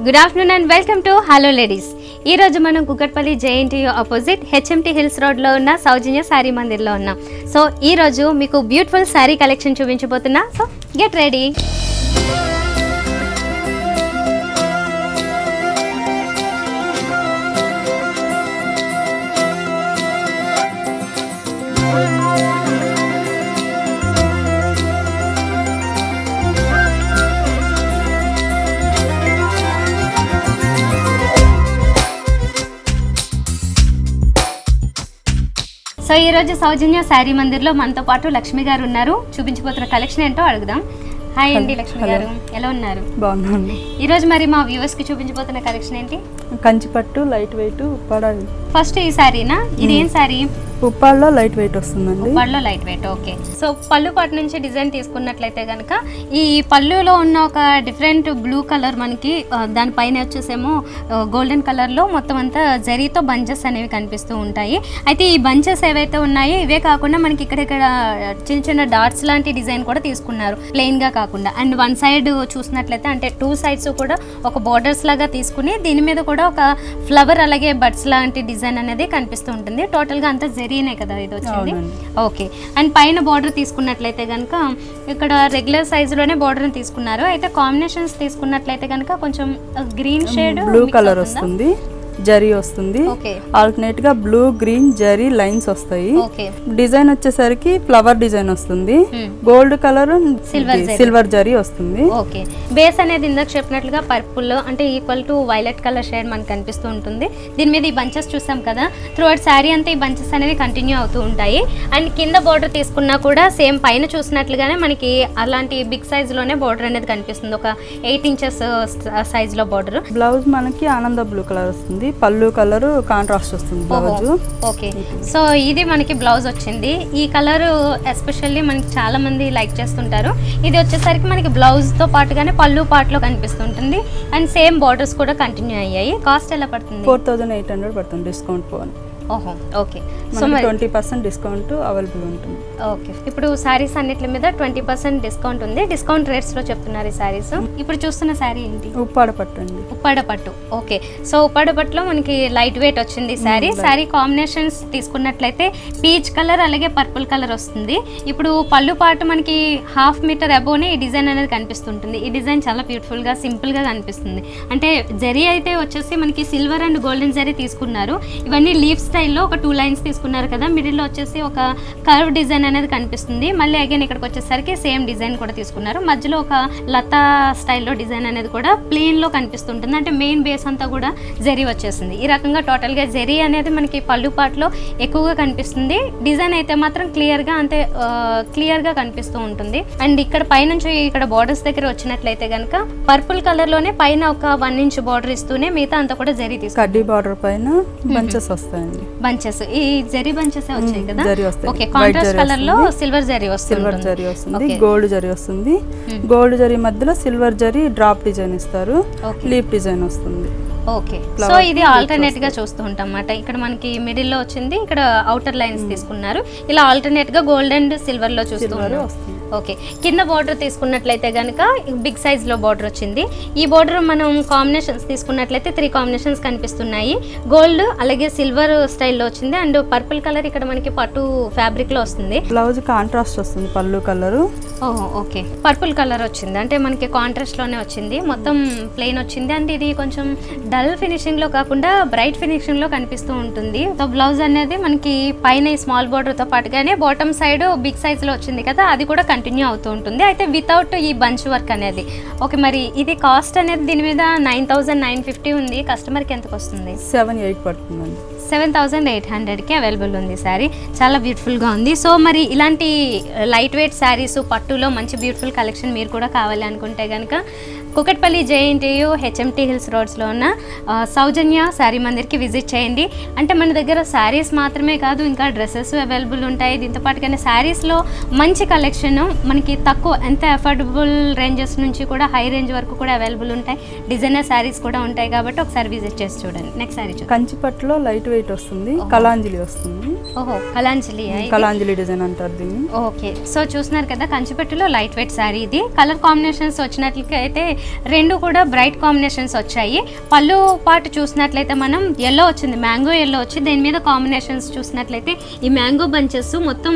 Good afternoon and welcome to hello ladies. ఈ రోజు మనం Kukatpally JNTU opposite HMT hills రోడ్లో ఉన్న సౌజన్య శారీ మందిర్లో ఉన్నాం. సో ఈ రోజు మీకు బ్యూటిఫుల్ శారీ కలెక్షన్ చూపించబోతున్నా. So get ready. సో ఈ రోజు సౌజన్య శారీ మందిర్లో మనతో పాటు లక్ష్మి గారు ఉన్నారు. చూపించబోతున్న కలెక్షన్ ఏంటో అడుగుదాం. హాయ్ అండి లక్ష్మి గారు, ఎలా ఉన్నారు? బాగున్నాను. ఈ రోజు మరి మా వ్యూవర్స్ కి చూపించబోతున్న కలెక్షన్ ఏంటి? కంచిపట్టు లైట్ వెయిట్ ఉప్పాడ. ఫస్ట్ ఈ శారీనా? ఇది ఏం శారీ? ఉప్పాడలో లైట్ వెయిట్ వస్తుందండి. ఉప్పాడలో లైట్ వెయిట్. ఓకే. సో పళ్ళు పాటు నుంచి డిజైన్ తీసుకున్నట్లయితే కనుక ఈ పళ్ళులో ఉన్న ఒక డిఫరెంట్ బ్లూ కలర్ మనకి దానిపైన వచ్చేసేమో గోల్డెన్ కలర్లో మొత్తం అంతా జరీతో బంచెస్ అనేవి కనిపిస్తూ ఉంటాయి. అయితే ఈ బంచెస్ ఏవైతే ఉన్నాయో ఇవే కాకుండా మనకి ఇక్కడ చిన్న చిన్న డాట్స్ లాంటి డిజైన్ కూడా తీసుకున్నారు, ప్లెయిన్గా కాకుండా. అండ్ వన్ సైడ్ చూసినట్లయితే అంటే టూ సైడ్స్ కూడా ఒక బోర్డర్స్ లాగా తీసుకుని దీని మీద కూడా ఒక ఫ్లవర్ అలాగే బడ్స్ లాంటి డిజైన్ అనేది కనిపిస్తూ ఉంటుంది. టోటల్గా అంతా జరీనే కదా ఇది వచ్చింది. ఓకే. అండ్ పైన బార్డర్ తీసుకున్నట్లయితే కనుక ఇక్కడ రెగ్యులర్ సైజులోనే బార్డర్ తీసుకున్నారు. అయితే కాంబినేషన్స్ తీసుకున్నట్లయితే కనుక కొంచెం గ్రీన్ షేడ్, బ్లూ కలర్ వస్తుంది, జరీ వస్తుంది. ఆల్టర్నేట్ గా బ్లూ గ్రీన్ జరీ లైన్స్ వస్తాయి. డిజైన్ వచ్చేసరికి ఫ్లవర్ డిజైన్ వస్తుంది. గోల్డ్ కలర్ సిల్వర్ జరీ వస్తుంది. ఓకే. బేస్ అనేది ఇందాక చెప్పినట్లుగా పర్పుల్ అంటే equal to violet colour shade మనకు కనిపిస్తూ ఉంటుంది. దీని మీద ఈ బంచెస్ చూసాం కదా, త్రూ అవుట్ శారీ అంతా ఈ బంచెస్ అనేవి కంటిన్యూ అవుతూ ఉంటాయి. అండ్ కింద బార్డర్ తీసుకున్నా కూడా సేమ్ పైన చూసినట్లుగానే మనకి అలాంటి బిగ్ సైజ్ లోనే బార్డర్ అనేది కనిపిస్తుంది. ఒక 8 inches సైజ్ లో బార్డర్. బ్లౌజ్ మనకి ఆనంద బ్లూ కలర్ వస్తుంది. పళ్ళు కలర్ కాంట్రాస్ట్ వస్తుంది బ్లౌజ్. ఓకే. సో ఇది మనకి బ్లౌజ్ వచ్చింది. ఈ కలర్ ఎస్పెషల్లీ మనకి చాలా మంది లైక్ చేస్తుంటారు. ఇది వచ్చేసరికి మనకి బ్లౌజ్ తో పాటుగానే పళ్ళు పాటలో కనిపిస్తుంటుంది. అండ్ సేమ్ బార్డర్స్ కూడా కంటిన్యూ అయ్యాయి. కాస్ట్ ఎలా పడుతుంది? 4800 పడుతుంది డిస్కౌంట్ పోను. ఓహో. ఓకే. సో 20% డిస్కౌంట్ అవైలబుల్ ఉంటుంది. ఓకే. ఇప్పుడు శారీస్ అన్నిటి మీద 20% డిస్కౌంట్ ఉంది. డిస్కౌంట్ రేట్స్ లో చెప్తున్నారు ఈ శారీస్. ఇప్పుడు చూస్తున్న శారీ ఏంటి? ఉప్పాడ పట్టు అండి. ఉప్పాడ పట్టు. ఓకే. సో ఉప్పాడ పట్టులో మనకి లైట్ వెయిట్ వచ్చింది శారీ. శారీ కాంబినేషన్స్ తీసుకున్నట్లయితే పీచ్ కలర్ అలాగే పర్పుల్ కలర్ వస్తుంది. ఇప్పుడు పళ్ళు పాటు మనకి 1/2 meter అబోనే ఈ డిజైన్ అనేది కనిపిస్తుంటుంది. ఈ డిజైన్ చాలా బ్యూటిఫుల్ గా సింపుల్ గా కనిపిస్తుంది. అంటే జరీ అయితే వచ్చేసి మనకి సిల్వర్ అండ్ గోల్డెన్ జరీ తీసుకున్నారు. ఇవన్నీ లీఫ్ స్టైల్లో ఒక 2 lines తీసుకున్నారు కదా. మిడిల్లో వచ్చేసి ఒక కర్వ్ డిజైన్ అనేది కనిపిస్తుంది. మళ్ళీ అగైన్ ఇక్కడికి వచ్చేసరికి సేమ్ డిజైన్ కూడా తీసుకున్నారు. మధ్యలో ఒక లతా స్టైల్లో డిజైన్ అనేది కూడా ప్లెయిన్ లో కనిపిస్తుంటుంది. అంటే మెయిన్ బేస్ అంతా కూడా జరీ వచ్చేసింది. ఈ రకంగా టోటల్ గా జరీ అనేది మనకి పళ్ళు పాటలో ఎక్కువగా కనిపిస్తుంది. డిజైన్ అయితే మాత్రం క్లియర్ గా కనిపిస్తూ ఉంటుంది. అండ్ ఇక్కడ పైనుంచి ఇక్కడ బార్డర్స్ దగ్గర వచ్చినట్లయితే కనుక పర్పుల్ కలర్ లోనే పైన ఒక 1 inch బార్డర్ ఇస్తూనే మిగతా అంతా కూడా జరీ తీసుకుంటారు. కడ్డీ బార్డర్ పైన బంచెస్ వస్తాయండి. బంచెస్ ఈ జరీ బంచెస్ వచ్చాయి కదా. ఓకే. కాంట్రాస్ట్ కలర్ లో సిల్వర్ జరీ వస్తుంది. గోల్డ్ జరీ వస్తుంది. గోల్డ్ జరీ మధ్యలో సిల్వర్ జరీ డ్రాప్ డిజైన్ ఇస్తారు. లీఫ్ డిజైన్ వస్తుంది. ఓకే. సో ఇది ఆల్టర్నేట్ గా చూస్తూ ఉంటాం అన్నమాట. ఇక్కడ మనకి మిడిల్ లో వచ్చింది, ఇక్కడ అవుటర్ లైన్స్ తీసుకున్నారు. ఇలా ఆల్టర్నేట్ గా గోల్డ్ అండ్ సిల్వర్ లో చూస్తున్నారు. ఓకే. కింద బార్డర్ తీసుకున్నట్లయితే కనుక బిగ్ సైజ్ లో బార్డర్ వచ్చింది. ఈ బార్డర్ మనం కాంబినేషన్స్ తీసుకున్నట్లయితే 3 combinations కనిపిస్తున్నాయి. గోల్డ్ అలాగే సిల్వర్ స్టైల్లో వచ్చింది. అండ్ పర్పుల్ కలర్ ఇక్కడ మనకి పట్టు ఫ్యాబ్రిక్ లో వస్తుంది. బ్లౌజ్ కాంట్రాస్ట్ వస్తుంది. పళ్ళు కలర్. ఓకే. పర్పుల్ కలర్ వచ్చింది, అంటే మనకి కాంట్రాస్ట్ లోనే వచ్చింది. మొత్తం ప్లెయిన్ వచ్చింది. అండ్ ఇది కొంచెం డల్ ఫినిషింగ్ లో కాకుండా బ్రైట్ ఫినిషింగ్ లో కనిపిస్తూ ఉంటుంది. సో బ్లౌజ్ అనేది మనకి పైన ఈ స్మాల్ బార్డర్ తో పాటుగానే బాటమ్ సైడ్ బిగ్ సైజ్ లో వచ్చింది కదా, అది కూడా కంటిన్యూ అవుతూ ఉంటుంది. అయితే వితౌట్ ఈ బంచ్ వర్క్ అనేది. ఓకే. మరి ఇది కాస్ట్ అనేది దీని మీద 9950 ఉంది. కస్టమర్కి ఎంతకు వస్తుంది? 78 పడుతుందండి. 7800కి అవైలబుల్ ఉంది శారీ. చాలా బ్యూటిఫుల్గా ఉంది. సో మరి ఇలాంటి లైట్ వెయిట్ శారీస్ పట్టులో మంచి బ్యూటిఫుల్ కలెక్షన్ మీరు కూడా కావాలి అనుకుంటే కనుక కుకట్పల్లి జేఎన్టీయూ హెచ్ఎంటీ హిల్స్ రోడ్స్లో ఉన్న సౌజన్య శారీ మందిర్కి విజిట్ చేయండి. అంటే మన దగ్గర శారీస్ మాత్రమే కాదు, ఇంకా డ్రెస్సెస్ అవైలబుల్ ఉంటాయి. దీంతో పాటుగానే శారీస్లో మంచి కలెక్షన్ మనకి తక్కువ, ఎంత అఫోర్డబుల్ రేంజెస్ నుంచి కూడా హై రేంజ్ వరకు కూడా అవైలబుల్ ఉంటాయి. డిజైనర్ శారీస్ కూడా ఉంటాయి కాబట్టి ఒకసారి విజిట్ చేసి చూడండి. నెక్స్ట్ శారీ కంచిపట్టులో లైట్ వెయిట్ వస్తుంది, కలాంజలి వస్తుంది. ఓహో, కలాంజలి. కలాంజలి డిజైన్ అంటారు దీన్ని. ఓకే. సో చూస్తున్నారు కదా, కంచిపట్టులో లైట్ వెయిట్ శారీ. ఇది కలర్ కాంబినేషన్స్ వచ్చినట్లయితే రెండు కూడా బ్రైట్ కాంబినేషన్స్ వచ్చాయి. పళ్ళు పాటు చూసినట్లయితే మనం ఎల్లో వచ్చింది, మ్యాంగో ఎల్లో వచ్చి దీని మీద కాంబినేషన్స్ చూసినట్లయితే ఈ మ్యాంగో బంచెస్ మొత్తం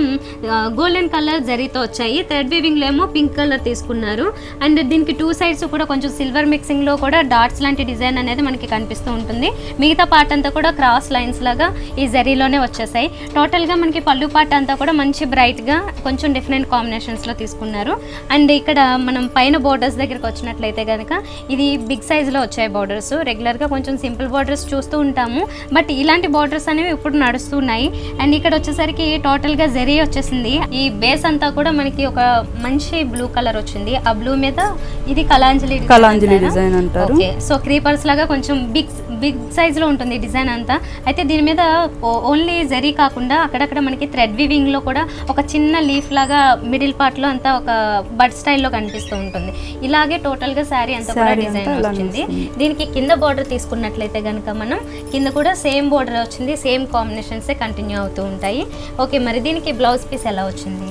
గోల్డెన్ కలర్ జరీతో వచ్చాయి. థ్రెడ్ వీవింగ్లో ఏమో పింక్ కలర్ తీసుకున్నారు. అండ్ దీనికి 2 సైడ్స్ కూడా కొంచెం సిల్వర్ మిక్సింగ్లో కూడా డాట్స్ లాంటి డిజైన్ అనేది మనకి కనిపిస్తూ ఉంటుంది. మిగతా పార్ట్ అంతా కూడా క్రాస్ లైన్స్ లాగా ఈ జరీలోనే వచ్చేసాయి. టోటల్గా మనకి పళ్ళు పార్ట్ అంతా కూడా మంచి బ్రైట్గా కొంచెం డిఫరెంట్ కాంబినేషన్స్లో తీసుకున్నారు. అండ్ ఇక్కడ మనం పైన బోర్డర్స్ దగ్గరికి వచ్చినట్లయితే కనుక ఇది బిగ్ సైజులో వచ్చాయి బోర్డర్స్. రెగ్యులర్గా కొంచెం సింపుల్ బోర్డర్స్ చూస్తూ ఉంటాము, బట్ ఇలాంటి బోర్డర్స్ అనేవి ఇప్పుడు నడుస్తున్నాయి. అండ్ ఇక్కడ వచ్చేసరికి టోటల్గా జరీ వచ్చేసింది. ఈ బేస్ అంతా కూడా మనకి ఒక మంచి బ్లూ కలర్ వచ్చింది. ఆ బ్లూ మీద ఇది కలాంజలి డిజైన్ అంటారు. ఓకే, సో క్రీపర్స్ లాగా కొంచెం బిగ్ సైజులో ఉంటుంది డిజైన్ అంతా. అయితే దీని మీద ఓన్లీ జరీ కాకుండా అక్కడక్కడ మనకి థ్రెడ్ వీవింగ్లో కూడా ఒక చిన్న లీఫ్ లాగా మిడిల్ పార్ట్లో అంతా ఒక బడ్ స్టైల్లో కనిపిస్తూ ఉంటుంది. ఇలాగే టోటల్గా శారీ అంతా కూడా డిజైన్ వచ్చింది. దీనికి కింద బార్డర్ తీసుకున్నట్లయితే కనుక మనం కింద కూడా సేమ్ బార్డర్ వచ్చింది, సేమ్ కాంబినేషన్సే కంటిన్యూ అవుతూ ఉంటాయి. ఓకే, మరి దీనికి బ్లౌజ్ పీస్ ఎలా వచ్చింది?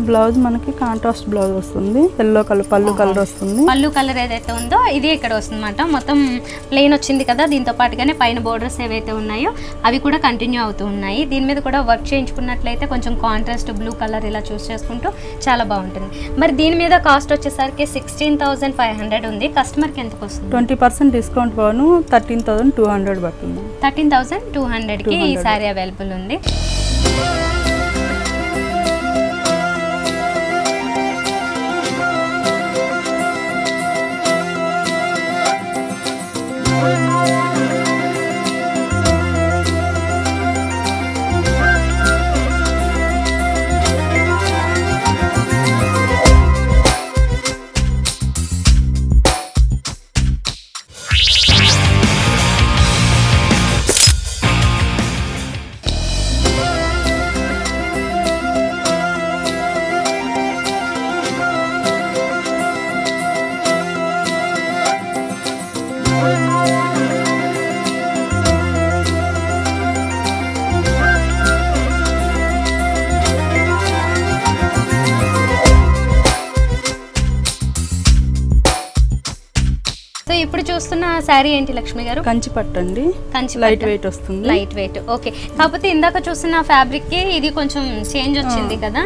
బ్లౌజ్ మనకి కాంట్రాస్ట్ బ్లౌజ్ వస్తుంది, ఎల్లో కలర్ పళ్ళు కలర్ వస్తుంది. పళ్ళు కలర్ ఏదైతే ఉందో ఇది ఇక్కడ వస్తుంది అనమాట. మొత్తం ప్లెయిన్ వచ్చింది కదా, దీంతో పాటుగానే పైన బోర్డర్స్ ఏవైతే ఉన్నాయో అవి కూడా కంటిన్యూ అవుతూ ఉన్నాయి. దీని మీద కూడా వర్క్ చేయించుకున్నట్లయితే కొంచెం కాంట్రాస్ట్ బ్లూ కలర్ ఇలా చూస్ చేసుకుంటూ చాలా బాగుంటుంది. మరి దీని మీద కాస్ట్ వచ్చేసరికి 16,500 ఉంది. కస్టమర్కి ఎంతకు వస్తుంది? 20% డిస్కౌంట్ పోను 13,200 పడుతుంది. 13,200కి ఈ శారీ అవైలబుల్ ఉంది. ఇప్పుడు చూస్తున్న శారీ ఏంటి లక్ష్మి గారు? కంచి పట్టు అండి. కంచి లైట్ వెయిట్ వస్తుంది. Light weight, okay. కాకపోతే ఇందాక చూసిన ఫ్యాబ్రిక్ కి ఇది కొంచెం చేంజ్ వచ్చింది కదా.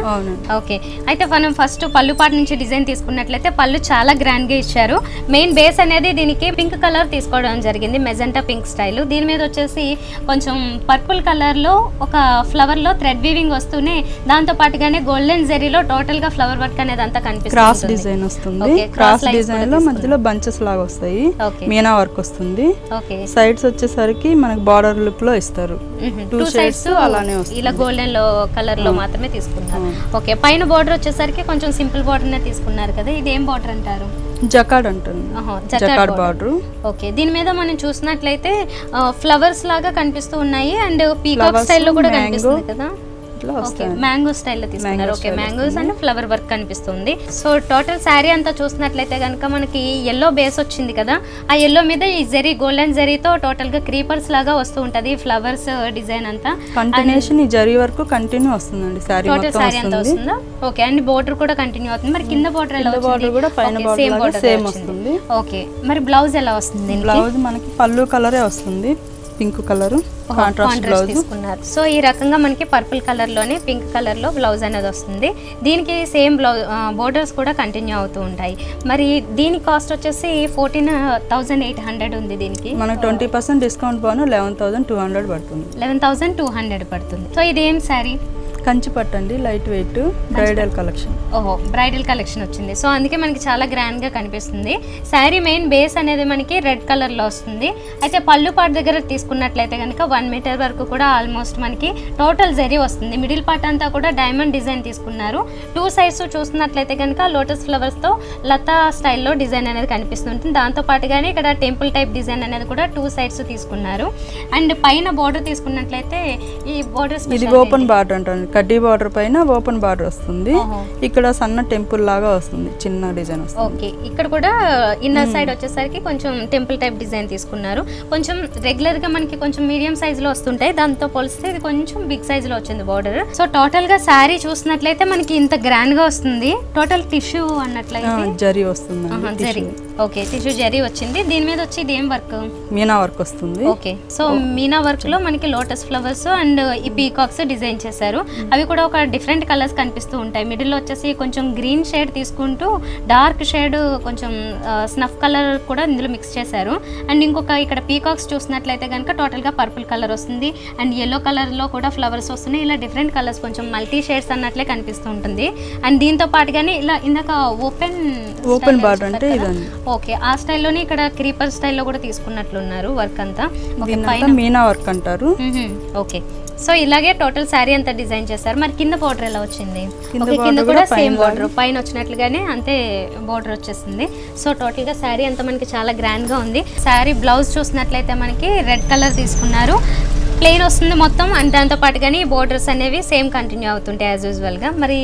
ఓకే, అయితే మనం ఫస్ట్ పళ్ళు పాటు నుంచి డిజైన్ తీసుకున్నట్లయితే పళ్ళు చాలా గ్రాండ్ గా ఇచ్చారు. మెయిన్ బేస్ అనేది దీనికి పింక్ కలర్ తీసుకోవడం జరిగింది, మెజెంటా పింక్ స్టైల్. దీని మీద వచ్చేసి కొంచెం పర్పుల్ కలర్ లో ఒక ఫ్లవర్ లో థ్రెడ్ వీవింగ్ వస్తూనే దాంతో పాటుగానే గోల్డెన్ జెరీలో టోటల్ గా ఫ్లవర్ వర్క్ అనేది అంతా కనిపిస్తుంది. క్రాస్ డిజైన్ వస్తుంది. క్రాస్ డిజైన్ లో మధ్యలో బంచెస్ లాగా వస్తాయి, మీనా వర్క్ వస్తుంది. సైడ్స్ వచ్చేసరికి మనకి బార్డర్ లుక్ లో ఇస్తారు. 2 సైడ్స్ అలానే వస్తుంది. ఇలా గోల్డెన్ లో కలర్ లో మాత్రమే తీసుకున్నారు. ఓకే, పైన బార్డర్ వచ్చేసరికి కొంచెం సింపుల్ బార్డర్ నే తీసుకున్నారు కదా. ఇది ఏం బార్డర్ అంటారు? జకార్డ్ అంటారు. Jacquard border. ఓకే, దీని మీద మనం చూసినట్లయితే ఫ్లవర్స్ లాగా కనిపిస్తూ ఉన్నాయి అండ్ పీకాక్ స్టైల్ లో కూడా కనిపిస్తుంది కదా. మ్యాంగో స్టైల్లో తీసుకున్నారు. Okay, mangoes and flower work కనిపిస్తుంది. సో టోటల్ శారీ అంతా చూసినట్లయితే కనుక మనకి ఎల్లో బేస్ వచ్చింది కదా, ఆ ఎల్లో మీద ఈ జరీ గోల్డెన్ జరీతో టోటల్ గా క్రీపర్స్ లాగా వస్తూ ఉంటది ఫ్లవర్స్ డిజైన్ అంతా. కంటిన్యూషన్ ఈ జరీ వరకు కంటిన్యూ వస్తుందండి శారీ మొత్తం. టోటల్ శారీ అంతా వస్తుందా? ఓకే, అండ్ బోర్డర్ కూడా కంటిన్యూ అవుతుంది. మరి కింద బోర్డర్ ఎలా వస్తుంది? బోర్డర్ కూడా పైన బోర్డర్ సేమ్ వస్తుంది. ఓకే, మరి బ్లౌజ్ ఎలా వస్తుంది? బ్లౌజ్ మనకి పళ్ళు కలరే వస్తుంది, పింక్ కలర్ కాంట్రాస్ట్ బ్లౌజ్ తీసుకున్నారు. సో ఈ రకంగా మనకి పర్పుల్ కలర్ లోనే పింక్ కలర్ లో బ్లౌజ్ అనేది వస్తుంది. దీనికి సేమ్ బ్లౌజ్ బోర్డర్స్ కూడా కంటిన్యూ అవుతూ ఉంటాయి. మరి దీని కాస్ట్ వచ్చేసి 14,800 ఉంది. దీనికి మనకి 20% డిస్కౌంట్ పోను 11,200 పడుతుంది. 11,200 పడుతుంది. సో ఇది ఏం శారీ? కంచి పట్టు అండి, లైట్ వెయిట్ బ్రైడల్ కలెక్షన్. ఓహో, బ్రైడల్ కలెక్షన్ వచ్చింది. సో అందుకే మనకి చాలా గ్రాండ్ గా కనిపిస్తుంది. శారీ మెయిన్ బేస్ అనేది మనకి రెడ్ కలర్ లో వస్తుంది. అయితే పళ్ళు పార్ట్ దగ్గర తీసుకున్నట్లయితే కనుక 1 మీటర్ వరకు కూడా ఆల్మోస్ట్ మనకి టోటల్ జరీ వస్తుంది. మిడిల్ పార్ట్ అంతా కూడా డైమండ్ డిజైన్ తీసుకున్నారు. 2 సైడ్స్ చూసినట్లయితే కనుక లోటస్ ఫ్లవర్స్ తో లతా స్టైల్లో డిజైన్ అనేది కనిపిస్తుంటుంది. దాంతో పాటుగానే ఇక్కడ టెంపుల్ టైప్ డిజైన్ అనేది కూడా 2 సైడ్స్ తీసుకున్నారు. అండ్ పైన బోర్డర్ తీసుకున్నట్లయితే ఈ బోర్డర్ ఇది ఓపెన్ బార్డర్ అంటారు. కడ్డీ బార్డర్ పైన ఓపెన్ బార్డర్ వస్తుంది. ఇక్కడ సన్న టెంపుల్ లాగా వస్తుంది, చిన్న డిజైన్ వస్తుంది. ఓకే, ఇక్కడ కూడా ఇన్నర్ సైడ్ వచ్చేసరికి కొంచెం టెంపుల్ టైప్ డిజైన్ తీసుకున్నారు. కొంచెం రెగ్యులర్ గా మనకి కొంచెం మీడియం సైజ్ లో వస్తుంటాయి, దాంతో పోలిస్తే ఇది కొంచెం బిగ్ సైజ్ లో వచ్చింది బార్డర్. సో టోటల్ గా శారీ చూసినట్లయితే మనకి ఇంత గ్రాండ్ గా వస్తుంది. టోటల్ టిష్యూ అన్నట్లయితే జరీ వస్తుంది. జరీ ఓకే టిష్యూ జరీ వచ్చింది. దీని మీద వచ్చి ఇది ఏం వర్క్? మీనా వర్క్ వస్తుంది. ఓకే సో మీనా వర్క్ లో మనకి లోటస్ ఫ్లవర్స్ అండ్ ఈ పీకాక్స్ డిజైన్ చేశారు. అవి కూడా ఒక డిఫరెంట్ కలర్స్ కనిపిస్తూ ఉంటాయి. మిడిల్ లో వచ్చేసి కొంచెం గ్రీన్ షేడ్ తీసుకుంటూ డార్క్ షేడ్ కొంచెం స్నఫ్ కలర్ కూడా ఇందులో మిక్స్ చేశారు. అండ్ ఇంకొక ఇక్కడ పీకాక్స్ చూసినట్లయితే కనుక టోటల్ గా పర్పుల్ కలర్ వస్తుంది అండ్ yellow కలర్ లో కూడా ఫ్లవర్స్ వస్తున్నాయి. ఇలా డిఫరెంట్ కలర్స్ కొంచెం మల్టీ షేడ్స్ అన్నట్లే కనిపిస్తూ ఉంటుంది. అండ్ దీంతో పాటుగానే ఇలా ఇందాక ఓపెన్ బార్డర్ అంటే ఇదండి. ఓకే ఆ స్టైల్లోనే ఇక్కడ క్రీపర్ స్టైల్లో కూడా తీసుకున్నట్లున్నారు వర్క్ అంతా. మీనా వర్క్ అంటారు. ఓకే సో ఇలాగే టోటల్ శారీ అంతా డిజైన్ చేస్తారు. మరి కింద బోర్డర్ ఎలా వచ్చింది? కింద కూడా సేమ్ బోర్డర్, పైన వచ్చినట్లుగానే అంతే బోర్డర్ వచ్చేసింది. సో టోటల్ గా శారీ అంతా మనకి చాలా గ్రాండ్ గా ఉంది. శారీ బ్లౌజ్ చూసినట్లయితే మనకి రెడ్ కలర్ తీసుకున్నారు, ప్లెయిన్ వస్తుంది మొత్తం. అండ్ దాంతో పాటు కానీ బోర్డర్స్ అనేవి సేమ్ కంటిన్యూ అవుతుంటాయి యాజ్ యూజువల్గా. మరి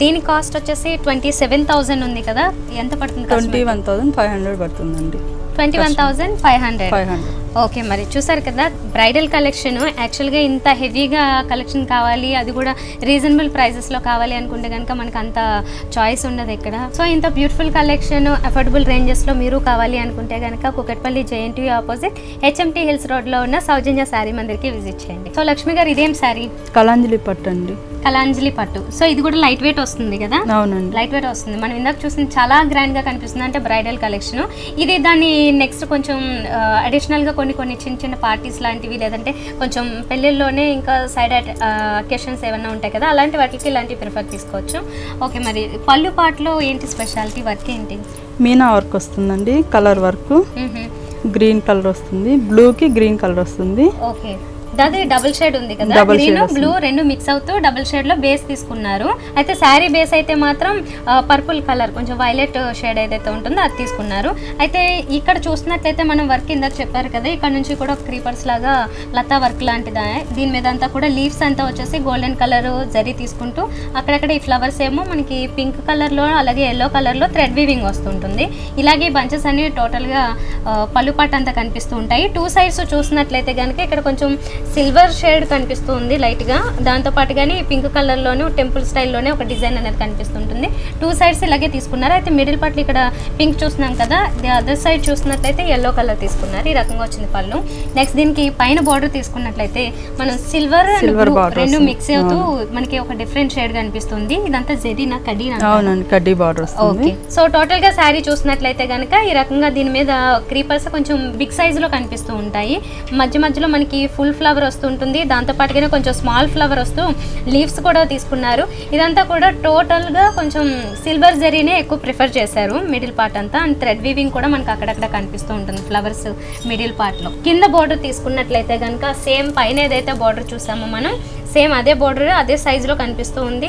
దీని కాస్ట్ వచ్చేసి 27,000 ఉంది కదా, ఎంత పడుతుంది? 21,500 పడుతుందండి. 21,500. ఓకే మరి చూసారు కదా బ్రైడల్ కలెక్షన్. యాక్చువల్గా ఇంత హెవీగా కలెక్షన్ కావాలి, అది కూడా రీజనబుల్ ప్రైజెస్లో కావాలి అనుకుంటే కనుక మనకు అంత చాయిస్ ఉండదు ఇక్కడ. సో ఇంత బ్యూటిఫుల్ కలెక్షన్ అఫోర్డబుల్ రేంజెస్లో మీరు కావాలి అనుకుంటే కనుక Kukatpally JNTU opposite HMT hills రోడ్లో ఉన్న సౌజన్య శారీ మందిర్కి విజిట్ చేయండి. సో లక్ష్మి గారు ఇదేం శారీ? కలాంజలి పట్టు అండి. కలాంజలి పట్టు. సో ఇది కూడా లైట్ వెయిట్ వస్తుంది కదా? అవునండి లైట్ వెయిట్ వస్తుంది. మనం ఇందాక చూసింది చాలా గ్రాండ్గా కనిపిస్తుంది అంటే బ్రైడల్ కలెక్షన్. ఇది దాన్ని నెక్స్ట్ కొంచెం అడిషనల్గా కొన్ని చిన్న పార్టీస్ లాంటివి లేదంటే కొంచెం పెళ్ళిళ్ళలోనే ఇంకా సైడ్ అకేషన్స్ ఏమైనా ఉంటాయి కదా, అలాంటి వాటికి ఇలాంటివి ప్రిఫర్ తీసుకోవచ్చు. ఓకే మరి పళ్ళు పాటలో ఏంటి స్పెషాలిటీ? వర్క్ ఏంటి? మీనా వర్క్ వస్తుందండి, కలర్ వర్క్, గ్రీన్ కలర్ వస్తుంది, బ్లూకి గ్రీన్ కలర్ వస్తుంది. ఓకే అది డబుల్ షేడ్ ఉంది కదా, గ్రీన్ బ్లూ రెండు మిక్స్ అవుతూ డబుల్ షేడ్ లో బేస్ తీసుకున్నారు. అయితే శారీ బేస్ అయితే మాత్రం పర్పుల్ కలర్ కొంచెం వైలెట్ షేడ్ ఏదైతే ఉంటుందో అది తీసుకున్నారు. అయితే ఇక్కడ చూసినట్లయితే మనం వర్క్ ఇందాక చెప్పారు కదా, ఇక్కడ నుంచి కూడా క్రీపర్స్ లాగా లతా వర్క్ లాంటిదా. దీని మీద అంతా కూడా లీవ్స్ అంతా వచ్చేసి గోల్డెన్ కలర్ జరీ తీసుకుంటూ అక్కడక్కడ ఈ ఫ్లవర్స్ ఏమో మనకి పింక్ కలర్ లో అలాగే ఎల్లో కలర్ లో థ్రెడ్ వీవింగ్ వస్తుంటుంది. ఇలాగే బంచెస్ అన్ని టోటల్ గా పళ్ళు పాట అంతా కనిపిస్తూ ఉంటాయి. టూ సైడ్స్ చూసినట్లయితే కనుక ఇక్కడ కొంచెం సిల్వర్ షేడ్ కనిపిస్తుంది లైట్ గా, దాంతో పాటు కానీ పింక్ కలర్ లోనే టెంపుల్ స్టైల్లోనే ఒక డిజైన్ అనేది కనిపిస్తుంటుంది. టూ సైడ్స్ ఇలాగే తీసుకున్నారు. అయితే మిడిల్ పార్ట్ ఇక్కడ పింక్ చూస్తున్నాం కదా, అదర్ సైడ్ చూసినట్లయితే ఎల్లో కలర్ తీసుకున్నారు. ఈ రకంగా వచ్చింది పళ్ళు. నెక్స్ట్ దీనికి పైన బార్డర్ తీసుకున్నట్లయితే మనం సిల్వర్ రెండు మిక్స్ అవుతూ మనకి ఒక డిఫరెంట్ షేడ్ కనిపిస్తుంది. ఇదంతా జెరీనా కడ్డీ బార్డర్. ఓకే సో టోటల్ గా శారీ చూసినట్లయితే కనుక ఈ రకంగా దీని మీద క్రీపర్స్ కొంచెం బిగ్ సైజ్ లో కనిపిస్తూ ఉంటాయి. మధ్య మధ్యలో మనకి ఫుల్ ఫ్లవర్ వస్తుంటుంది, దాంతో పాటుగానే కొంచెం స్మాల్ ఫ్లవర్ వస్తూ లీవ్స్ కూడా తీసుకున్నారు. ఇదంతా కూడా టోటల్ గా కొంచెం సిల్వర్ జరీనే ఎక్కువ ప్రిఫర్ చేశారు మిడిల్ పార్ట్ అంతా. అండ్ థ్రెడ్ వీవింగ్ కూడా మనకి అక్కడక్కడ కనిపిస్తూ ఉంటుంది ఫ్లవర్స్ మిడిల్ పార్ట్ లో. కింద బోర్డర్ తీసుకున్నట్లయితే కనుక సేమ్ పైన ఏదైతే బోర్డర్ చూసామో మనం సేమ్ అదే బోర్డర్ అదే సైజ్ లో కనిపిస్తూ ఉంది.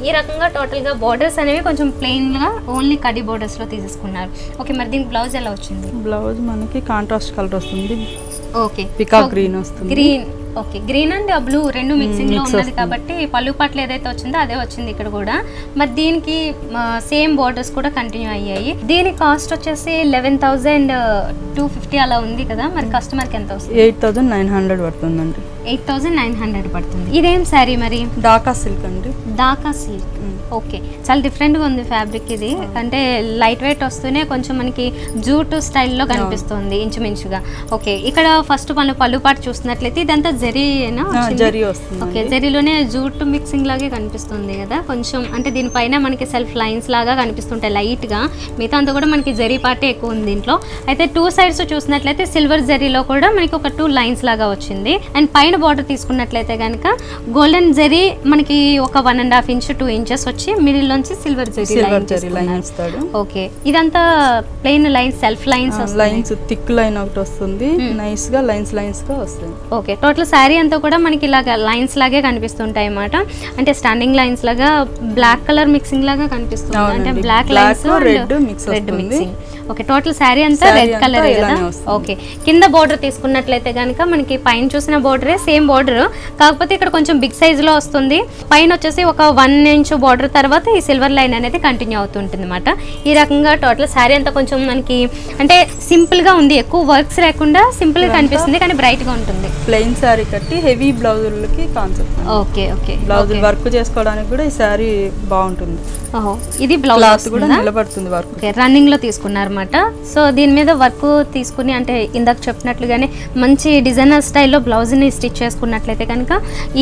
ఈ రకంగా టోటల్ గా బోర్డర్స్ అనేవి కొంచెం ప్లెయిన్ గా ఓన్లీ కడ్డీ బోర్డర్స్ లో తీసేసుకున్నారు. ఓకే మరి దీనికి బ్లౌజ్ ఎలా వచ్చింది? బ్లౌజ్ మనకి కాంట్రాస్ట్ కలర్ వస్తుంది. ఓకే పికాక్ గ్రీన్ వస్తుంది. Green okay green and blue రెండు మిక్సింగ్ లో ఉన్నది కాబట్టి పళ్ళు పాటలు ఏదైతే వచ్చిందో అదే వచ్చింది ఇక్కడ కూడా. మరి దీనికి సేమ్ బోర్డర్స్ కూడా కంటిన్యూ అయ్యాయి. దీని కాస్ట్ వచ్చేసి 11,250 అలా ఉంది కదా, మరి కస్టమర్ కి ఎంత వస్తుంది? 8,900 పడుతుందండి. 8,900 పడుతుంది. ఇదేం శారీ మరి? డాకా సిల్క్ అండి. డాకా సిల్క్. ఓకే చాలా డిఫరెంట్ గా ఉంది ఫ్యాబ్రిక్. ఇది అంటే లైట్ వెయిట్ వస్తూనే కొంచెం మనకి జూట్ స్టైల్లో కనిపిస్తుంది ఇంచుమించుగా. ఓకే ఇక్కడ ఫస్ట్ మనం పళ్ళు పాటు చూసినట్లయితే ఇదంతా జరీ వస్తుంది. ఓకే జరీలోనే జూట్ మిక్సింగ్ లాగే కనిపిస్తుంది కదా కొంచెం. అంటే దీనిపైన మనకి సెల్ఫ్ లైన్స్ లాగా కనిపిస్తుంటాయి లైట్ గా, మిగతా అంతా కూడా మనకి జరీ పార్టే ఎక్కువ ఉంది దీంట్లో. అయితే టూ సైడ్స్ చూసినట్లయితే సిల్వర్ జరీలో కూడా మనకి ఒక 2 లైన్స్ లాగా వచ్చింది. అండ్ పైన బార్డర్ తీసుకున్నట్లయితే కనుక గోల్డెన్ జరీ మనకి ఒక 1.5 ఇంచ్ 2 ఇంచెస్ వచ్చి మిడిల్ నుంచి సిల్వర్ జరీ లైన్ ఇస్తాడు. ఓకే ఇదంతా plain lines self lines lines thick line ఒకటి వస్తుంది, నైస్ గా లైన్స్ గా వస్తుంది. ఓకే టోటల్ శారీ అంతా కూడా మనకి ఇలాగా లైన్స్ లాగే కనిపిస్తుంటాయి అన్నమాట. అంటే స్టాండింగ్ లైన్స్ లాగా బ్లాక్ కలర్ మిక్సింగ్ లాగా కనిపిస్తుంది. అంటే black lines red mixing. Okay total sari అంతా రెడ్ కలర్ కదా. ఓకే కింద బోర్డర్ తీసుకున్నట్లయితే కనుక మనకి పైన చూసిన బోర్డరే సేమ్ బోర్డర్, కాకపోతే ఇక్కడ కొంచెం బిగ్ సైజ్ లో వస్తుంది. పైన వచ్చేసి ఒక 1 ఇంచ్ బోర్డర్ తర్వాత ఈ సిల్వర్ లైన్ అనేది కంటిన్యూ అవుతుంటుంది అన్నమాట. ఈ రకంగా టోటల్ శారీ అంతా కొంచెం మనకి అంటే సింపుల్ గా ఉంది, ఎక్కువ వర్క్స్ లేకుండా సింపుల్ గా కనిపిస్తుంది కానీ బ్రైట్ గా ఉంటుంది. ప్లెయిన్ శారీ కట్టి హెవీ బ్లౌజులకి concept. Okay okay blouse work చేసుకోవడానికి కూడా ఈ శారీ బాగుంటుంది. ఇది బ్లౌజ్ కూడా నిలబడుతుంది వర్క్. ఓకే రన్నింగ్ లో తీసుకున్నారు అనమాట. సో దీని మీద వర్క్ తీసుకుని అంటే ఇందాక చెప్పినట్లుగానే మంచి డిజైనర్ స్టైల్లో బ్లౌజ్ని స్టిచ్ చేసుకున్నట్లయితే కనుక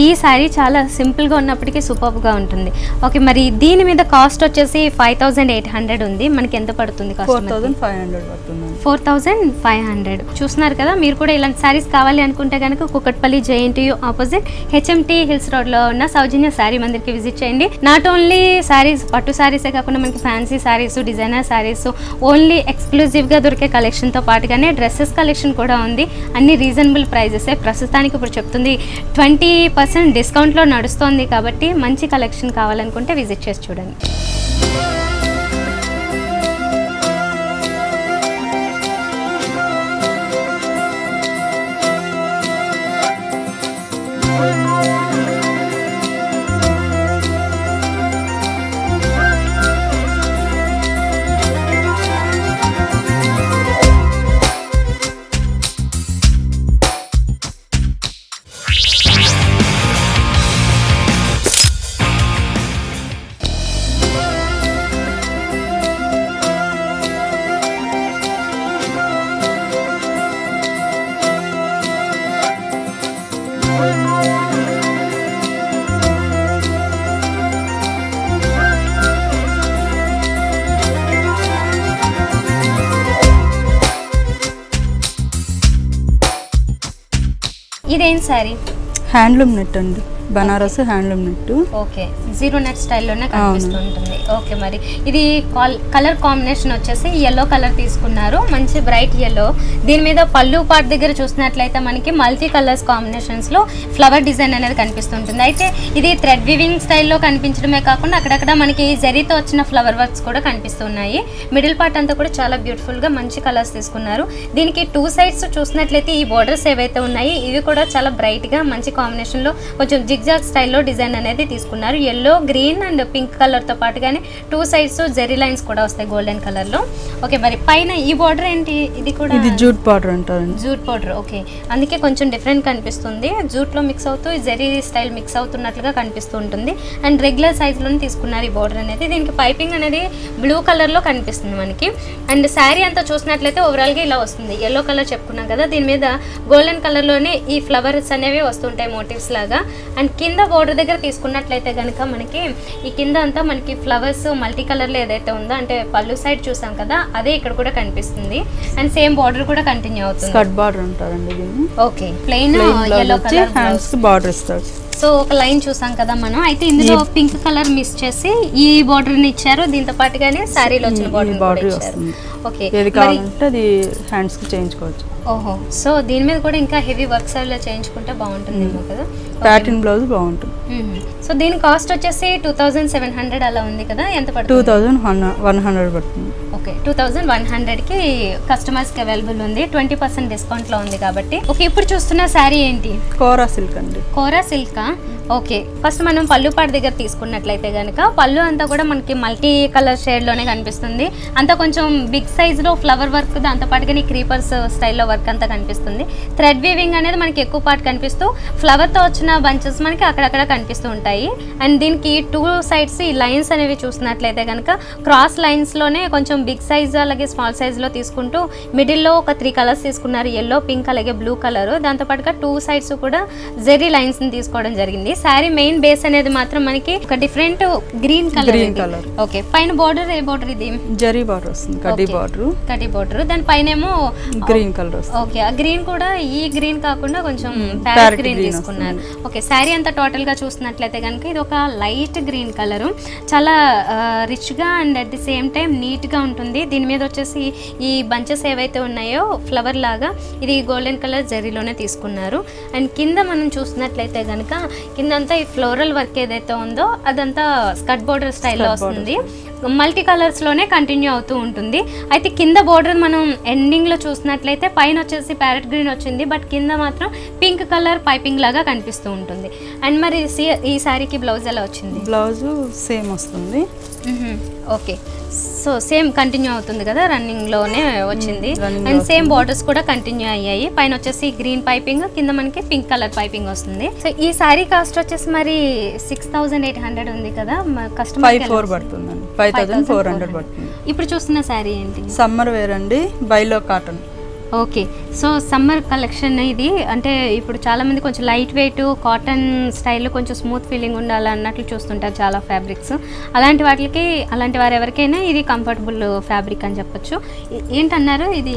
ఈ శారీ చాలా సింపుల్గా ఉన్నప్పటికీ సూపర్గా ఉంటుంది. ఓకే, మరి దీని మీద కాస్ట్ వచ్చేసి 5800 ఉంది. మనకి ఎంత పడుతుంది? 4500 పడుతుంది. 4500 చూస్తున్నారు కదా. మీరు కూడా ఇలాంటి శారీస్ కావాలి అనుకుంటే కనుక Kukatpally JNTU opposite HMT hills రోడ్లో ఉన్న సౌజన్య శారీ మందిర్కి విజిట్ చేయండి. నాట్ ఓన్లీ శారీస్, పట్టు శారీసే కాకుండా మనకి fancy saris, designer saris, only ఎక్స్క్లూజివ్గా దొరికే కలెక్షన్తో పాటుగానే డ్రెస్సెస్ కలెక్షన్ కూడా ఉంది. అన్ని రీజనబుల్ ప్రైజెసే. ప్రస్తుతానికి ఇప్పుడు చెప్తుంది 20% డిస్కౌంట్లో నడుస్తోంది కాబట్టి మంచి కలెక్షన్ కావాలనుకుంటే విజిట్ చేసి చూడండి. ఇదేం సారీ? హ్యాండ్లూమ్ నెట్ అండి, Banaras handloom net. Okay, zero net స్టైల్లోనే కనిపిస్తుంటుంది. ఓకే, మరి ఇది కలర్ కాంబినేషన్ వచ్చేసి ఎల్లో కలర్ తీసుకున్నారు, మంచి బ్రైట్ ఎల్లో. దీని మీద పళ్ళు పార్ట్ దగ్గర చూసినట్లయితే మనకి మల్టీ కలర్స్ కాంబినేషన్స్లో ఫ్లవర్ డిజైన్ అనేది కనిపిస్తుంటుంది. అయితే ఇది థ్రెడ్ వివింగ్ స్టైల్లో కనిపించడమే కాకుండా అక్కడక్కడ మనకి జరీతో వచ్చిన ఫ్లవర్ వర్క్స్ కూడా కనిపిస్తున్నాయి. మిడిల్ పార్ట్ అంతా కూడా చాలా బ్యూటిఫుల్గా మంచి కలర్స్ తీసుకున్నారు. దీనికి 2 సైడ్స్ చూసినట్లయితే ఈ బోర్డర్స్ ఏవైతే ఉన్నాయి ఇవి కూడా చాలా బ్రైట్గా మంచి కాంబినేషన్లో కొంచెం జిగ్జాగ్ స్టైల్లో డిజైన్ అనేది తీసుకున్నారు. ఎల్లో, గ్రీన్ అండ్ పింక్ కలర్తో పాటుగానే 2 సైడ్స్ జెరీ లైన్స్ కూడా వస్తాయి గోల్డెన్ కలర్లో. ఓకే, మరి పైన ఈ బార్డర్ ఏంటి? ఇది కూడా జూట్ బార్డర్ అంటారండి. Jute border. ఓకే, అందుకే కొంచెం డిఫరెంట్ కనిపిస్తుంది. జూట్లో మిక్స్ అవుతూ జెరీ స్టైల్ మిక్స్ అవుతున్నట్లుగా కనిపిస్తూ ఉంటుంది. అండ్ రెగ్యులర్ సైజ్లోనే తీసుకున్నారు ఈ బార్డర్ అనేది. దీనికి పైపింగ్ అనేది బ్లూ కలర్లో కనిపిస్తుంది మనకి. అండ్ శారీ అంతా చూసినట్లయితే ఓవరాల్గా ఇలా వస్తుంది. ఎల్లో కలర్ చెప్పుకున్నాం కదా, దీని మీద గోల్డెన్ కలర్లోనే ఈ ఫ్లవర్స్ అనేవి వస్తుంటాయి మోటివ్స్ లాగా. అండ్ కింద బోర్డర్ దగ్గర తీసుకున్నట్లయితే కనుక మనకి ఈ కింద అంతా మనకి ఫ్లవర్స్ మల్టీ కలర్లో ఏదైతే ఉందో అంటే పళ్ళు సైడ్ చూసాం కదా అదే ఇక్కడ కూడా కనిపిస్తుంది. అండ్ సేమ్ బోర్డర్ కూడా కంటిన్యూ అవుతుంది. స్కర్ట్ బార్డర్ అంటారండి దీన్ని. Okay, plain yellow colour hands కి బార్డర్ ఇస్తారు. సో ఒక లైన్ చూసాం కదా మనం. అయితే ఇందులో పింక్ కలర్ మిస్ చేసి ఈ బోర్డర్ ని ఇచ్చారు, దీంతో పాటుగానే సారీలో వచ్చిన బోర్డర్ ఇచ్చారు. ఓకే, ఏది కావాలంటే అది హ్యాండ్స్ కి చేయించుకోవచ్చు. ఓహో, సో దీని మీద కూడా ఇంకా హెవీ వర్క్స్ అలా చేయించుకుంటే బాగుంటుందేమో కదా. ప్యాటర్న్ బ్లౌజ్ బాగుంటుంది. సో దీని కాస్ట్ వచ్చేసి 2700 అలా ఉంది కదా. ఎంత పడుతుంది? 2100 పడుతుంది. ఓకే, 2100కి కస్టమర్స్కి అవైలబుల్ ఉంది. 20% డిస్కౌంట్లో ఉంది కాబట్టి. ఓకే, ఇప్పుడు చూస్తున్న శారీ ఏంటి? కోరా సిల్క్ అండి. కోరా సిల్కా? ఓకే, ఫస్ట్ మనం పళ్ళు పాటు దగ్గర తీసుకున్నట్లయితే కనుక పళ్ళు అంతా కూడా మనకి మల్టీ కలర్ షేడ్లోనే కనిపిస్తుంది. అంతా కొంచెం బిగ్ సైజ్లో ఫ్లవర్ వర్క్, దాంతో పాటుగా క్రీపర్స్ స్టైల్లో వర్క్ అంతా కనిపిస్తుంది. థ్రెడ్ వీవింగ్ అనేది మనకి ఎక్కువ పార్ట్ కనిపిస్తూ ఫ్లవర్తో వచ్చిన బంచెస్ మనకి అక్కడక్కడ కనిపిస్తూ ఉంటాయి. అండ్ దీనికి 2 సైడ్స్ ఈ లైన్స్ అనేవి చూసినట్లయితే కనుక క్రాస్ లైన్స్లోనే కొంచెం బిగ్ సైజ్ అలాగే స్మాల్ సైజ్లో తీసుకుంటూ మిడిల్లో ఒక 3 కలర్స్ తీసుకున్నారు, ఎల్లో, పింక్ అలాగే బ్లూ కలర్. దాంతోపాటుగా 2 సైడ్స్ కూడా జెరీ లైన్స్ని తీసుకోవడం జరిగింది. శారీ మెయిన్ బేస్ అనేది మాత్రం మనకి ఒక డిఫరెంట్ గ్రీన్ కలర్. ఓకే, పైన బార్డర్ ఏ బార్డర్? ఇది జరీ బార్డర్ వస్తుంది, కడ్డీ బార్డర్. కడ్డీ బార్డర్, దాని పైన ఏమో గ్రీన్ కలర్ వస్తుంది. ఓకే, ఆ గ్రీన్ కూడా ఈ గ్రీన్ కాకుండా కొంచెం ప్యారెట్ గ్రీన్ తీసుకున్నారు. ఓకే, శారీ అంతా టోటల్ గా చూసినట్లయితే కనుక ఇది ఒక లైట్ గ్రీన్ కలర్, చాలా రిచ్ గా and at the same time neat గా ఉంటుంది. దీని మీద వచ్చేసి ఈ బంచెస్ ఏవైతే ఉన్నాయో ఫ్లవర్ లాగా ఇది గోల్డెన్ కలర్ జరీలోనే తీసుకున్నారు. అండ్ కింద మనం చూసినట్లయితే కనుక కిందంతా ఈ ఫ్లోరల్ వర్క్ ఏదైతే ఉందో అదంతా స్కర్ట్ బోర్డర్ స్టైల్లో వస్తుంది. మల్టీ కలర్స్లోనే కంటిన్యూ అవుతూ ఉంటుంది. అయితే కింద బోర్డర్ మనం ఎండింగ్లో చూసినట్లయితే పైన వచ్చేసి ప్యారెట్ గ్రీన్ వచ్చింది, బట్ కింద మాత్రం పింక్ కలర్ పైపింగ్ లాగా కనిపిస్తూ ఉంటుంది. అండ్ మరి ఈ శారీకి బ్లౌజ్ ఎలా వచ్చింది? బ్లౌజ్ సేమ్ వస్తుంది. ఓకే, సో సేమ్ కంటిన్యూ అవుతుంది కదా, రన్నింగ్లోనే వచ్చింది. అండ్ సేమ్ బార్డర్స్ కూడా కంటిన్యూ అయ్యాయి. పైన వచ్చేసి గ్రీన్ పైపింగ్, కింద మనకి పింక్ కలర్ పైపింగ్ వస్తుంది. సో ఈ శారీ కాస్ట్ వచ్చేసి మరి 6800 ఉంది కదా. కస్టమర్ 5400 పడుతుంది. 5400 పడుతుంది. ఇప్పుడు చూస్తున్న శారీ ఏంటి? సమ్మర్ వేర్ అండి, బైలో cotton. Okay, so summer collection ఇది. అంటే ఇప్పుడు చాలామంది కొంచెం లైట్ వెయిట్ కాటన్ స్టైల్లో కొంచెం స్మూత్ ఫీలింగ్ ఉండాలి అన్నట్లు చూస్తుంటారు చాలా ఫ్యాబ్రిక్స్. అలాంటి వారు ఎవరికైనా ఇది కంఫర్టబుల్ ఫ్యాబ్రిక్ అని చెప్పొచ్చు. ఏంటన్నారు ఇది?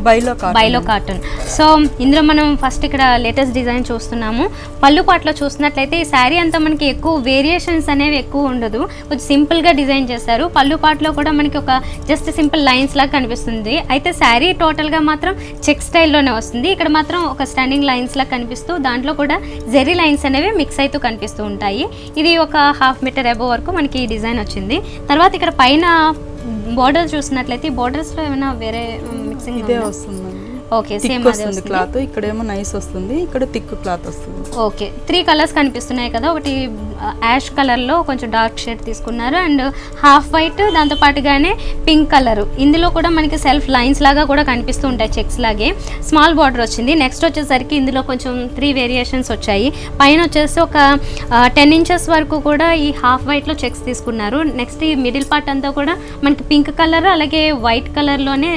బైలో కాటన్. సో ఇందులో మనం ఫస్ట్ ఇక్కడ లేటెస్ట్ డిజైన్ చూస్తున్నాము. పళ్ళు పాటలో చూసినట్లయితే ఈ శారీ అంతా మనకి ఎక్కువ వేరియేషన్స్ అనేవి ఎక్కువ ఉండదు, కొంచెం సింపుల్గా డిజైన్ చేస్తారు. పళ్ళు పాటలో కూడా మనకి ఒక జస్ట్ సింపుల్ లైన్స్ లాగా కనిపిస్తుంది. అయితే శారీ టోటల్గా మాత్రం చెక్ స్టైల్లోనే వస్తుంది. ఇక్కడ మాత్రం ఒక స్టాండింగ్ లైన్స్ లా కనిపిస్తూ దాంట్లో కూడా జెరీ లైన్స్ అనేవి మిక్స్ అవుతూ కనిపిస్తూ ఉంటాయి. ఇది ఒక 1/2 మీటర్ అబోవ్ వరకు మనకి ఈ డిజైన్ వచ్చింది. తర్వాత ఇక్కడ పైన బోర్డర్ చూసినట్లయితే బోర్డర్స్లో ఏమైనా వేరే మిక్సింగ్ ఇదే వస్తుంది. ఓకే, సేమ్ వస్తుంది క్లాత్. ఇక్కడేమో నైస్ వస్తుంది, ఇక్కడ థిక్ క్లాత్ వస్తుంది. ఓకే, 3 కలర్స్ కనిపిస్తున్నాయి కదా. ఒకటి యాష్ కలర్లో కొంచెం డార్క్ షేడ్ తీసుకున్నారు అండ్ హాఫ్ వైట్, దాంతో పాటుగానే పింక్ కలర్. ఇందులో కూడా మనకి సెల్ఫ్ లైన్స్ లాగా కూడా కనిపిస్తూ ఉంటాయి, చెక్స్ లాగే. స్మాల్ బార్డర్ వచ్చింది. నెక్స్ట్ వచ్చేసరికి ఇందులో కొంచెం 3 వేరియేషన్స్ వచ్చాయి. పైన వచ్చేసి ఒక 10 ఇంచెస్ వరకు కూడా ఈ హాఫ్ వైట్లో చెక్స్ తీసుకున్నారు. నెక్స్ట్ ఈ మిడిల్ పార్ట్ అంతా కూడా మనకి పింక్ కలర్ అలాగే వైట్ కలర్లోనే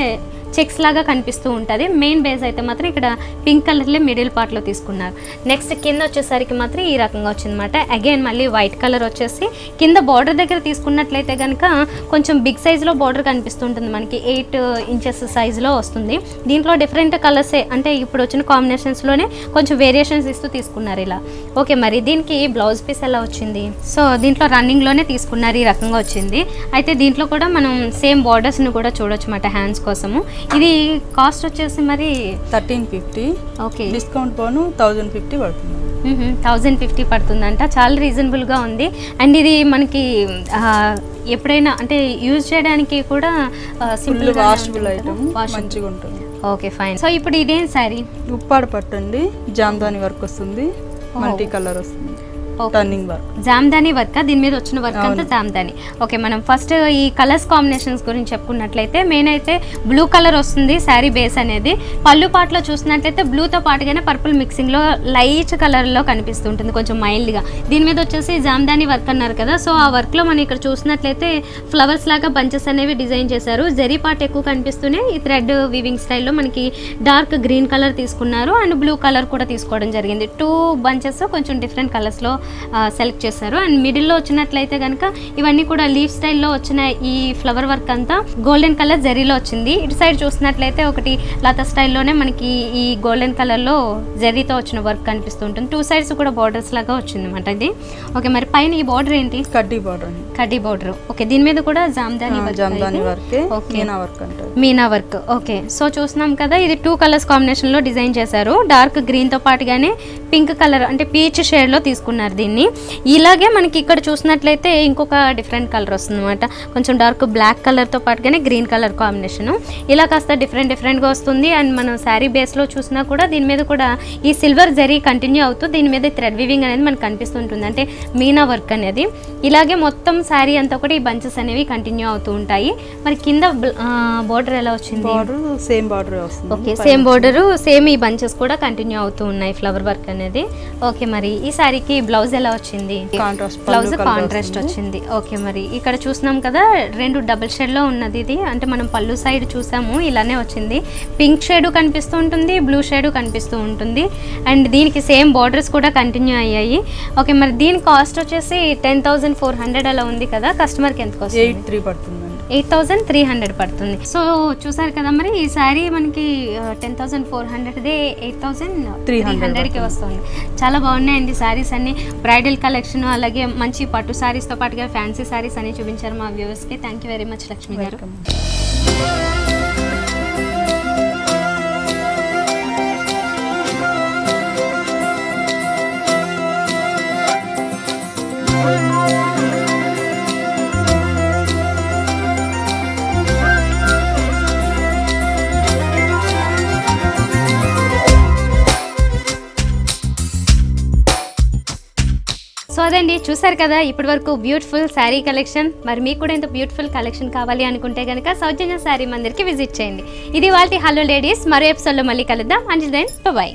చెక్స్ లాగా కనిపిస్తూ ఉంటుంది. మెయిన్ బేస్ అయితే మాత్రం ఇక్కడ పింక్ కలర్లో మిడిల్ పార్ట్లో తీసుకున్నారు. నెక్స్ట్ కింద వచ్చేసరికి మాత్రం ఈ రకంగా వచ్చిందన్నమాట. అగైన్ మళ్ళీ వైట్ కలర్ వచ్చేసి కింద బార్డర్ దగ్గర తీసుకున్నట్లయితే కనుక కొంచెం బిగ్ సైజులో బార్డర్ కనిపిస్తుంటుంది మనకి. 8 ఇంచెస్ సైజులో వస్తుంది. దీంట్లో డిఫరెంట్ కలర్సే, అంటే ఇప్పుడు వచ్చిన కాంబినేషన్స్లోనే కొంచెం వేరియేషన్స్ ఇస్తూ తీసుకున్నారు ఇలా. ఓకే, మరి దీనికి బ్లౌజ్ పీస్ ఎలా వచ్చింది? సో దీంట్లో రన్నింగ్లోనే తీసుకున్నారు, ఈ రకంగా వచ్చింది. అయితే దీంట్లో కూడా మనం సేమ్ బార్డర్స్ని కూడా చూడొచ్చు అన్నమాట హ్యాండ్స్ కోసము. ఇది కాస్ట్ వచ్చేసి మరి 1350. ఓకే, డిస్కౌంట్ పోను 1050 పడుతుంది. 1050 పడుతుందంట. చాలా రీజనబుల్గా ఉంది. అండ్ ఇది మనకి ఎప్పుడైనా అంటే యూజ్ చేయడానికి కూడా సింపుల్ వాషబుల్ ఐటమ్, మంచిగా ఉంటుంది. Okay, fine. సో ఇప్పుడు ఇదేం శారీ? ఉప్పాడ పట్టండి, జామ్దాని వర్క్ వస్తుంది, మల్టీ కలర్ వస్తుంది, టర్నింగ్ వర్క్. జామ్దాని వర్క్, దీని మీద వచ్చిన వర్క్ అంతా జామ్దాని. ఓకే, మనం ఫస్ట్ ఈ కలర్స్ కాంబినేషన్స్ గురించి చెప్పుకున్నట్లయితే మెయిన్ అయితే బ్లూ కలర్ వస్తుంది శారీ బేస్ అనేది. పళ్ళు పాటలో చూసినట్లయితే బ్లూతో పాటుగానే పర్పుల్ మిక్సింగ్లో లైట్ కలర్లో కనిపిస్తుంటుంది, కొంచెం మైల్డ్గా. దీని మీద వచ్చేసి జామ్దాని వర్క్ అన్నారు కదా. సో ఆ వర్క్లో మనం ఇక్కడ చూసినట్లయితే ఫ్లవర్స్ లాగా బంచెస్ అనేవి డిజైన్ చేశారు. జరీ పార్ట్ ఎక్కువ కనిపిస్తూనే ఈ థ్రెడ్ వీవింగ్ స్టైల్లో మనకి డార్క్ గ్రీన్ కలర్ తీసుకున్నారు అండ్ బ్లూ కలర్ కూడా తీసుకోవడం జరిగింది. 2 బంచెస్ కొంచెం డిఫరెంట్ కలర్స్లో సెలెక్ట్ చేశారు. అండ్ మిడిల్లో వచ్చినట్లయితే కనుక ఇవన్నీ కూడా లీఫ్ స్టైల్లో వచ్చిన ఈ ఫ్లవర్ వర్క్ అంతా గోల్డెన్ కలర్ జరీలో వచ్చింది. ఇటు సైడ్ చూసినట్లయితే ఒకటి లతా స్టైల్లోనే మనకి ఈ గోల్డెన్ కలర్లో జరీతో వచ్చిన వర్క్ కనిపిస్తూ ఉంటుంది. 2 సైడ్స్ కూడా బార్డర్స్ లాగా వచ్చింది అనమాట ఇది. ఓకే, మరి పైన ఈ బార్డర్ ఏంటి? కడ్డీ బార్డర్. కడ్డీ బార్డర్. ఓకే, దీని మీద కూడా Jamdani work, Meena work. Okay, so చూస్తున్నాం కదా, ఇది 2 కలర్స్ కాంబినేషన్లో డిజైన్ చేశారు. డార్క్ గ్రీన్తో పాటుగానే పింక్ కలర్ అంటే పీచ్ షేడ్లో తీసుకున్నారు దీన్ని. ఇలాగే మనకి ఇక్కడ చూసినట్లయితే ఇంకొక డిఫరెంట్ కలర్ వస్తుంది అనమాట, కొంచెం డార్క్ బ్లాక్ కలర్తో పాటుగానే గ్రీన్ కలర్ కాంబినేషను. ఇలా కాస్త డిఫరెంట్గా వస్తుంది. అండ్ మనం శారీ బేస్లో చూసినా కూడా దీని మీద కూడా ఈ సిల్వర్ జరీ కంటిన్యూ అవుతూ దీని మీద థ్రెడ్ వీవింగ్ అనేది మనకు కనిపిస్తుంటుంది, అంటే మీనా వర్క్ అనేది. ఇలాగే మొత్తం శారీ అంతా కూడా ఈ బంచెస్ అనేవి కంటిన్యూ అవుతూ ఉంటాయి. మరి కింద బోర్డర్ ఎలా వచ్చింది? సేమ్ బార్డర్ వస్తుంది. ఓకే, సేమ్ బోర్డర్, సేమ్ ఈ బంచెస్ కూడా కంటిన్యూ అవుతూ ఉన్నాయి, ఫ్లవర్ వర్క్ అనేది. ఓకే, మరి ఈ శారీకి బ్లౌజ్ ఎలా వచ్చింది? బ్లౌజ్ కాంట్రాస్ట్ వచ్చింది. ఓకే, మరి ఇక్కడ చూస్తున్నాం కదా 2 డబుల్ షేడ్లో ఉన్నది ఇది. అంటే మనం పళ్ళు సైడ్ చూసాము, ఇలానే వచ్చింది. పింక్ షేడ్ కనిపిస్తూ ఉంటుంది, బ్లూ షేడ్ కనిపిస్తూ ఉంటుంది. అండ్ దీనికి సేమ్ బార్డర్స్ కూడా కంటిన్యూ అయ్యాయి. ఓకే, మరి దీని కాస్ట్ వచ్చేసి 10,400 అలా ఉంది కదా. కస్టమర్కి ఎంత కాస్ట్? 83 పడుతుంది. 8,300 పడుతుంది. సో చూసారు కదా, మరి ఈ శారీ మనకి 10,400దే 8,300కి వస్తుంది. చాలా బాగున్నాయండి శారీస్ అన్ని. బ్రైడల్ కలెక్షన్ అలాగే మంచి పట్టు శారీస్తో పాటుగా ఫ్యాన్సీ శారీస్ అన్ని చూపించారు మా వ్యూవర్స్కి. Thank you very much Lakshmi గారు. సో అదండి, చూసారు కదా ఇప్పటి వరకు బ్యూటిఫుల్ శారీ కలెక్షన్. మరి మీకు కూడా ఇంత బ్యూటిఫుల్ కలెక్షన్ కావాలి అనుకుంటే కనుక సౌజన్య శారీ మందిర్కి విజిట్ చేయండి. ఇది వాళ్ళ హలో లేడీస్. మరో ఎపిసోడ్లో మళ్ళీ కలుద్దాం. Until then by.